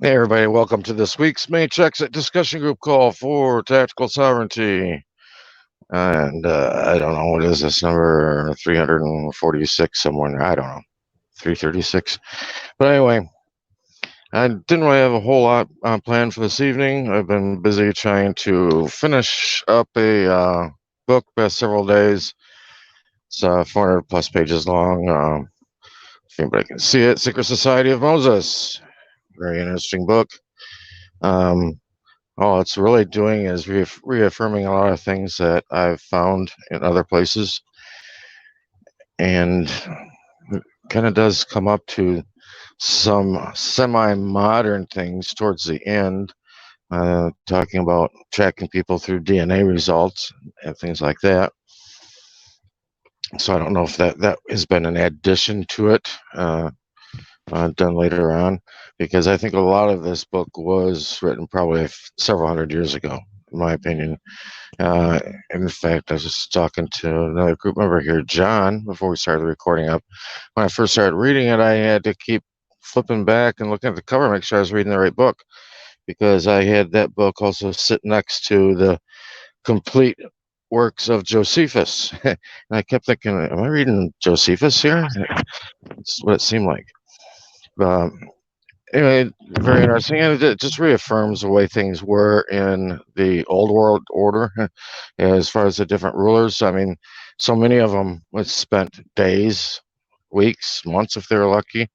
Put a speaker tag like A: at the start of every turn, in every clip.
A: Hey, everybody, welcome to this week's Matrexit discussion group call for tactical sovereignty. And I don't know, what is this number? 346 somewhere. I don't know. 336. But anyway, I didn't really have a whole lot planned for this evening. I've been busy trying to finish up a book past several days. It's 400 plus pages long. If anybody can see it, Secret Society of Moses. Very interesting book. Um, All it's really doing is reaffirming a lot of things that I've found in other places, and kind of does come up to some semi-modern things towards the end, talking about tracking people through DNA results and things like that. So I don't know if that has been an addition to it, done later on, because I think a lot of this book was written probably several hundred years ago, in my opinion. Uh, in fact, I was just talking to another group member here, John, before we started recording up. When I first started reading it, I had to keep flipping back and looking at the cover, make sure I was reading the right book, because I had that book also sit next to the complete works of Josephus. And I kept thinking, am I reading Josephus here? That's what it seemed like. Um, anyway, very interesting, and it just reaffirms the way things were in the old world order, as far as the different rulers. I mean, so many of them would spent days, weeks, months if they were lucky,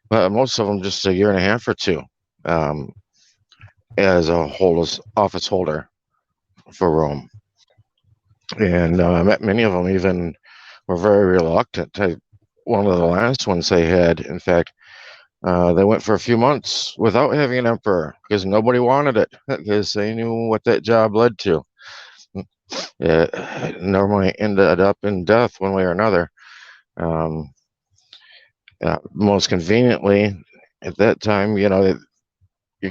A: but most of them just a year and a half or two, um, as a office holder for Rome. And many of them even were very reluctant. One of the last ones they had, in fact, they went for a few months without having an emperor because nobody wanted it, because they knew what that job led to. It normally ended up in death one way or another. Um, Most conveniently, at that time, you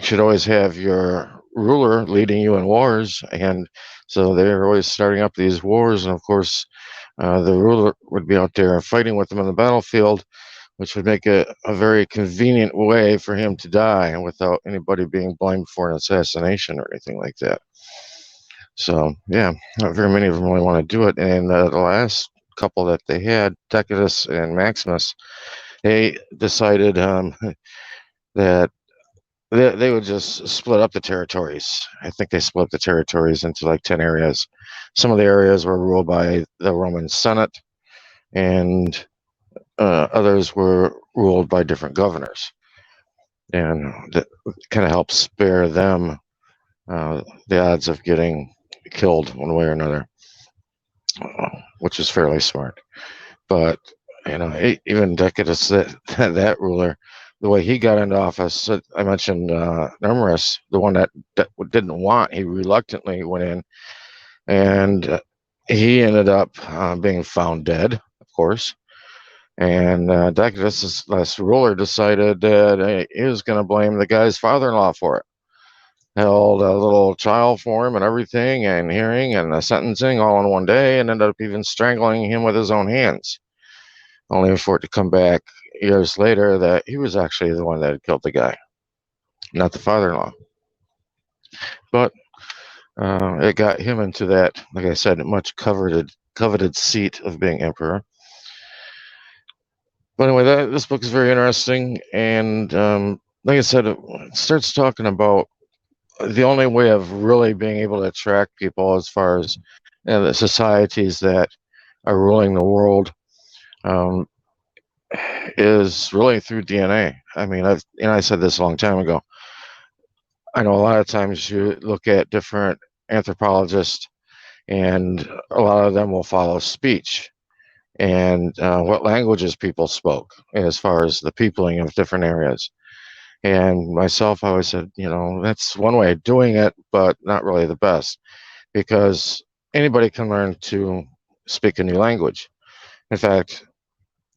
A: should always have your ruler leading you in wars, and so they were always starting up these wars. And of course, the ruler would be out there fighting with them on the battlefield, which would make it a very convenient way for him to die without anybody being blamed for an assassination or anything like that. So, yeah, not very many of them really want to do it. And the last couple that they had, Tacitus and Maximus, they decided that they would just split up the territories. I think they split the territories into like 10 areas. Some of the areas were ruled by the Roman Senate, and others were ruled by different governors. And that kind of helps spare them the odds of getting killed one way or another, which is fairly smart. But even Decatus, that ruler, the way he got into office, I mentioned Numerus, the one that didn't want, he reluctantly went in, and he ended up being found dead, of course. And Decatus, this last ruler, decided that he was going to blame the guy's father-in-law for it. Held a little trial for him and everything, and hearing and the sentencing all in one day, and ended up even strangling him with his own hands, only for it to come back years later that he was actually the one that had killed the guy, not the father-in-law. But it got him into that, like I said, much coveted seat of being emperor. But anyway, this book is very interesting, and like I said, it starts talking about the only way of really being able to track people as far as the societies that are ruling the world, um, is really through DNA. I mean, I said this a long time ago. I know a lot of times you look at different anthropologists, and a lot of them will follow speech and what languages people spoke as far as the peopling of different areas. And myself, I always said, that's one way of doing it, but not really the best, because anybody can learn to speak a new language. In fact,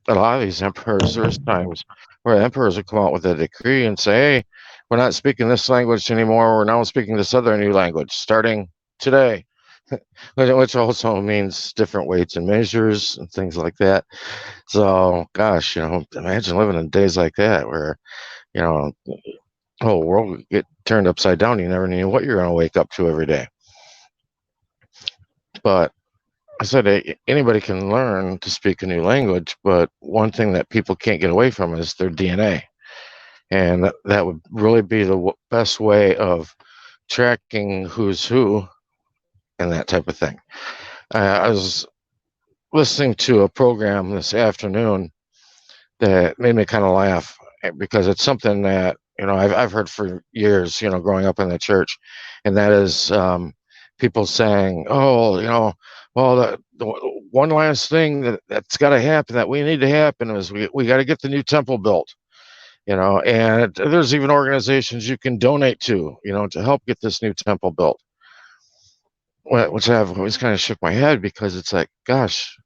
A: a lot of these emperors, there's times where emperors would come out with a decree and say, hey, we're not speaking this language anymore. We're now speaking this other new language starting today, which also means different weights and measures and things like that. So, gosh, imagine living in days like that where, you know, whole world would get turned upside down. You never knew what you're going to wake up to every day. But I said anybody can learn to speak a new language, but one thing that people can't get away from is their DNA. And that would really be the best way of tracking who's who and that type of thing. I was listening to a program this afternoon that made me kind of laugh because it's something that I've heard for years, growing up in the church, and that is people saying, "Oh, well, the one last thing that's got to happen, that we need to happen, is we got to get the new temple built." And there's even organizations you can donate to help get this new temple built. Which I've always kind of shook my head, because it's like, gosh,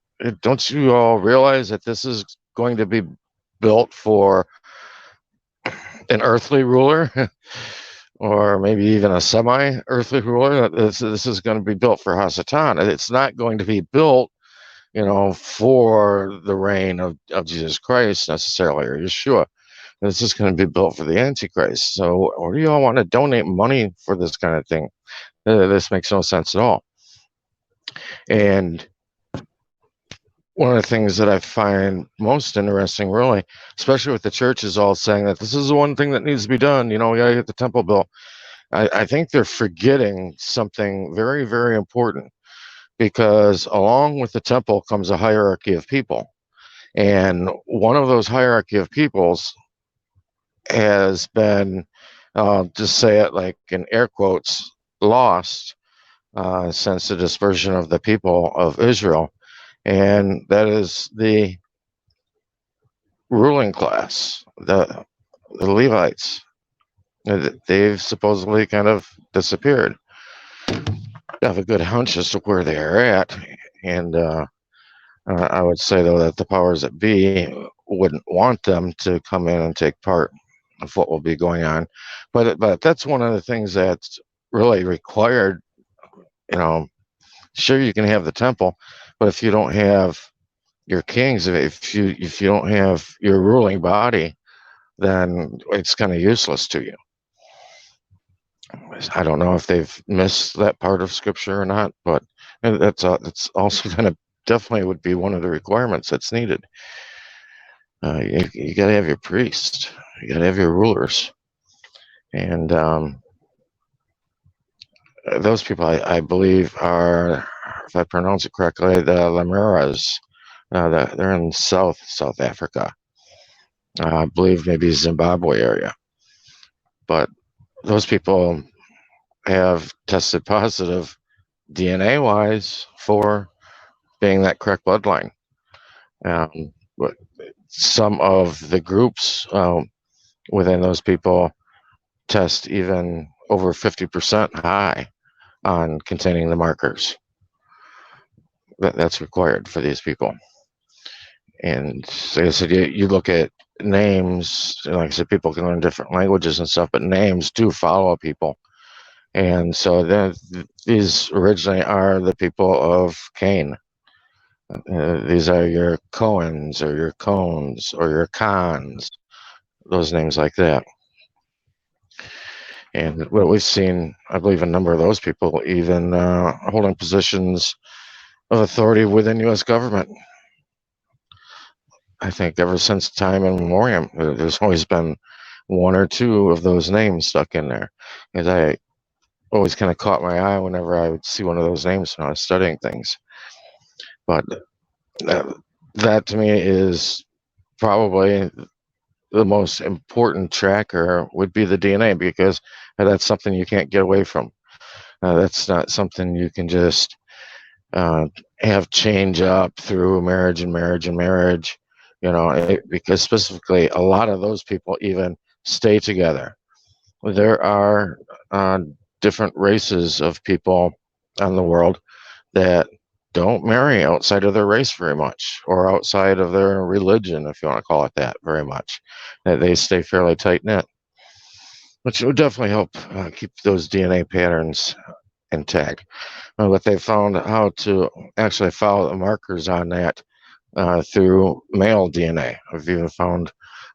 A: don't you all realize that this is going to be built for an earthly ruler, or maybe even a semi-earthly ruler? This is going to be built for Hasatan. It's not going to be built, for the reign of Jesus Christ necessarily, or Yeshua. This is going to be built for the Antichrist. So, or do you all want to donate money for this kind of thing? This makes no sense at all. And one of the things that I find most interesting, really, especially with the churches all saying that this is the one thing that needs to be done, we got to get the temple built. I think they're forgetting something very, very important, because along with the temple comes a hierarchy of people. And one of those hierarchy of peoples has been, just say it like in air quotes, lost since the dispersion of the people of Israel. And that is the ruling class, the Levites. They've supposedly kind of disappeared. I have a good hunch as to where they're at. And I would say, though, that the powers that be wouldn't want them to come in and take part of what will be going on. But that's one of the things that's really required. Sure, you can have the temple, but if you don't have your kings, if you don't have your ruling body, then it's kind of useless to you. I don't know if they've missed that part of scripture or not, but that's also kind of definitely would be one of the requirements that's needed. You got to have your priests, you got to have your rulers, and those people, I believe, are, if I pronounce it correctly, the Lemuras. They're in South Africa. I believe maybe Zimbabwe area. But those people have tested positive DNA-wise for being that correct bloodline. But some of the groups within those people test even over 50% high on containing the markers that's required for these people. And like I said, you look at names, like I said, people can learn different languages and stuff, but names do follow people. And so these originally are the people of Cain. These are your Cohens or your Cones or your Khans, those names like that. And what we've seen, I believe, a number of those people even holding positions of authority within U.S. government. I think ever since time immemorial, there's always been one or two of those names stuck in there. And I always kind of caught my eye whenever I would see one of those names when I was studying things. But that to me is probably the most important tracker, would be the DNA, because that's something you can't get away from. That's not something you can just have change up through marriage, because specifically a lot of those people even stay together. There are different races of people on the world that don't marry outside of their race very much, or outside of their religion, if you want to call it that, very much. They stay fairly tight-knit, which would definitely help keep those DNA patterns intact. But they found how to actually follow the markers on that through male DNA. I've even found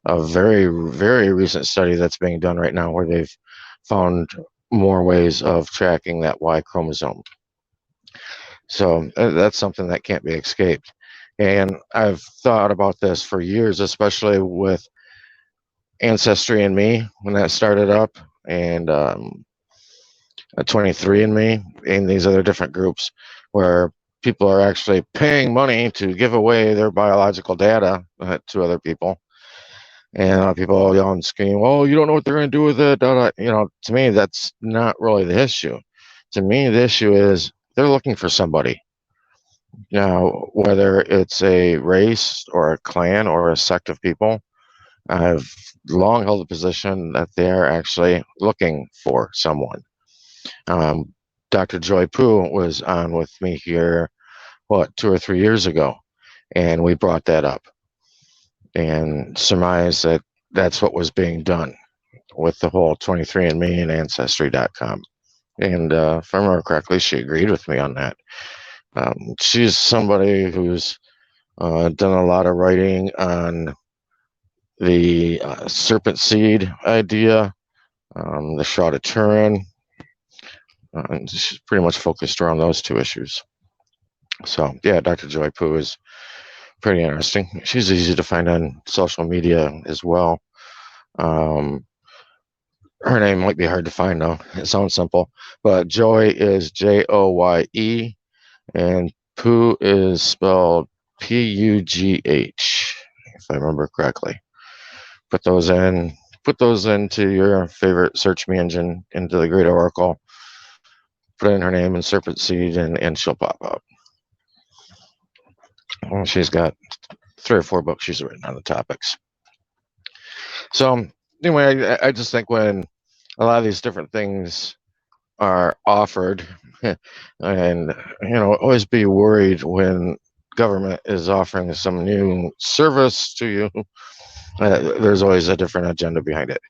A: a very, very recent study that's being done right now where they've found more ways of tracking that Y chromosome. So that's something that can't be escaped. And I've thought about this for years, especially with Ancestry and Me when that started up, and 23andMe, and these other different groups where people are actually paying money to give away their biological data to other people. And people all yell and scream, "Oh, you don't know what they're going to do with it." To me, that's not really the issue. To me, the issue is they're looking for somebody. Now, whether it's a race or a clan or a sect of people, I've long held the position that they're actually looking for someone. Um, Dr. Joy Poo was on with me here, 2 or 3 years ago, and we brought that up and surmised that that's what was being done with the whole 23andMe and Ancestry.com. And if I remember correctly, she agreed with me on that. She's somebody who's done a lot of writing on the serpent seed idea, the Shroud of Turin. She's pretty much focused around those two issues. So, yeah, Dr. Joy Poo is pretty interesting. She's easy to find on social media as well. Her name might be hard to find, though. It sounds simple. But Joy is Joye, and Poo is spelled Pugh, if I remember correctly. Put those into your favorite search me engine, into the Great Oracle. Put in her name and Serpent Seed, and she'll pop up. Well, she's got 3 or 4 books she's written on the topics. So anyway, I just think when a lot of these different things are offered, and always be worried when government is offering some new service to you. There's always a different agenda behind it,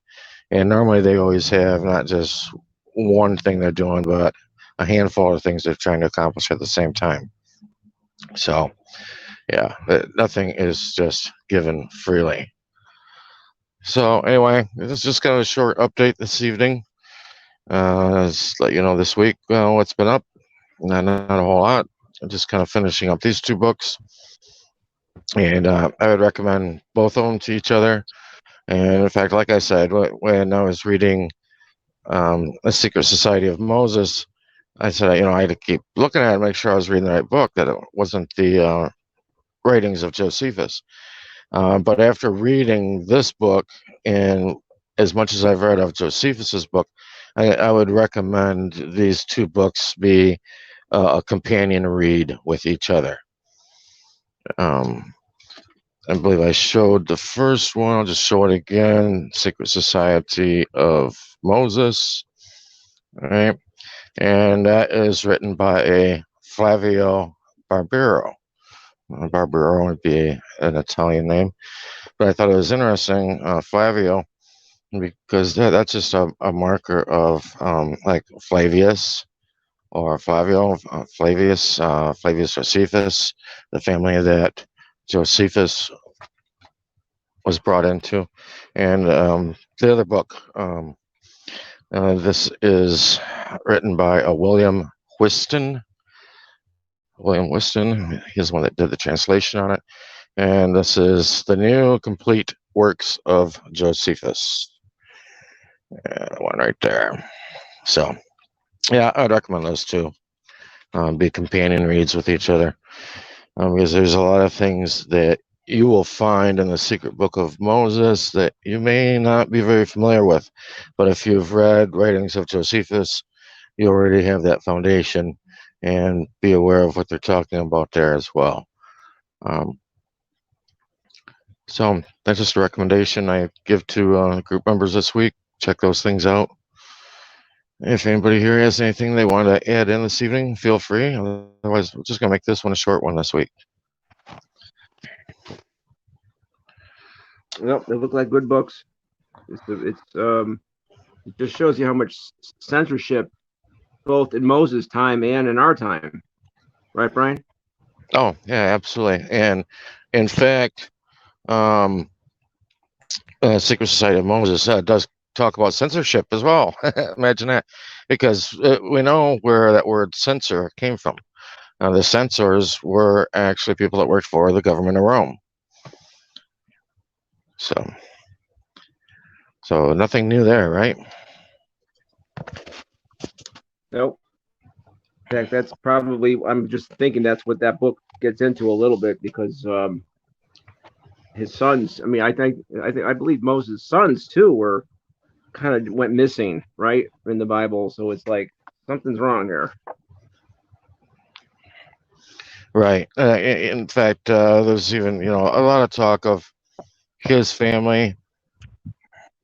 A: and normally they always have not just one thing they're doing, but a handful of things they're trying to accomplish at the same time. So yeah, nothing is just given freely. So anyway, this is just kind of a short update this evening. Just let you know this week what's been up. Not a whole lot. I'm just kind of finishing up these 2 books, and I would recommend both of them to each other. And in fact, like I said, when I was reading The Secret Society of Moses, I said, I had to keep looking at it, make sure I was reading the right book, that it wasn't the writings of Josephus. But after reading this book, and as much as I've read of Josephus's book, I would recommend these 2 books be a companion read with each other. I believe I showed the first one. I'll just show it again. Secret Society of Moses. All right. And that is written by a Flavio Barbiero. Barbiero would be an Italian name. But I thought it was interesting, Flavio, because that's just a marker of like Flavius or Flavio, Flavius Josephus, the family that Josephus was brought into. And the other book, this is written by William Whiston. William Whiston, he's the one that did the translation on it. And this is The New Complete Works of Josephus. One right there. So, yeah, I'd recommend those 2. Be companion reads with each other. Because there's a lot of things that you will find in the Secret Book of Moses that you may not be very familiar with. But if you've read writings of Josephus, you already have that foundation, and be aware of what they're talking about there as well. So that's just a recommendation I give to group members this week. Check those things out. If anybody here has anything they want to add in this evening, feel free. Otherwise, we're just going to make this one a short one this week.
B: Well, they look like good books. It just shows you how much censorship, both in Moses' time and in our time, right, Brian?
A: Oh yeah, absolutely. And In fact, um, Secret Society of Moses does talk about censorship as well. Imagine that, because we know where that word censor came from. The censors were actually people that worked for the government of Rome. So, so nothing new there, right?
B: Nope. In fact, that's probably, I'm just thinking that's what that book gets into a little bit because his sons, I mean, I believe Moses' sons too were kind of went missing, right, in the Bible. So it's like something's wrong here.
A: Right. In fact, there's even a lot of talk of his family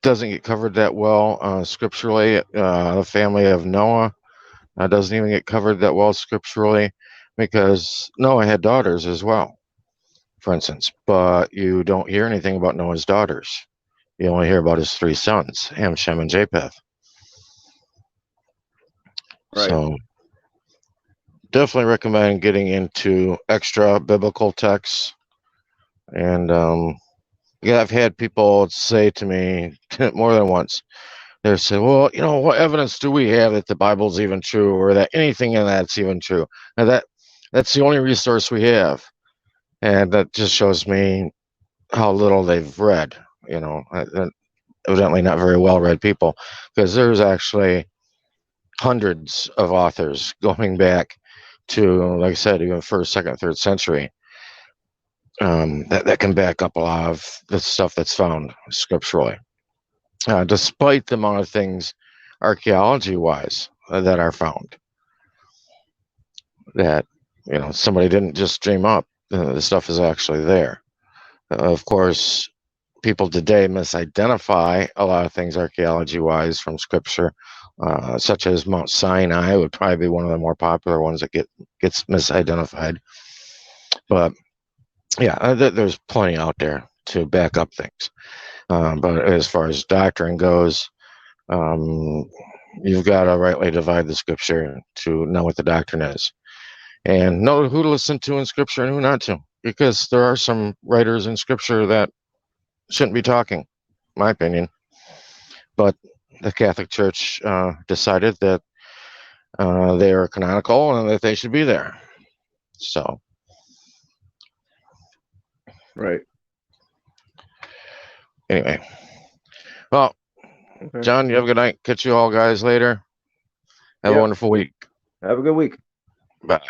A: doesn't get covered that well scripturally. The family of Noah doesn't even get covered that well scripturally because Noah had daughters as well, for instance. But you don't hear anything about Noah's daughters. You only hear about his three sons, Ham, Shem, and Japheth.
B: Right.
A: So definitely recommend getting into extra biblical texts. And yeah, I've had people say to me more than once, they say, well, what evidence do we have that the Bible's even true or that anything in that's even true? And that's the only resource we have. And that just shows me how little they've read, evidently not very well read people, because there's actually hundreds of authors going back to, like I said, even first, second, third century, that can back up a lot of the stuff that's found scripturally, despite the amount of things archaeology wise that are found that somebody didn't just dream up. The stuff is actually there. Of course, people today misidentify a lot of things archaeology wise from scripture, such as Mount Sinai would probably be one of the more popular ones that gets misidentified. But yeah, there's plenty out there to back up things. But as far as doctrine goes, um, you've got to rightly divide the scripture to know what the doctrine is and know who to listen to in scripture and who not to, because there are some writers in scripture that shouldn't be talking, in my opinion. But the Catholic Church decided that they are canonical and that they should be there. So,
B: Right.
A: anyway, well,
B: Okay.
A: John, you have a good night. Catch you all guys later. Have a
B: Yep.
A: wonderful week.
B: Have a good week.
A: Bye.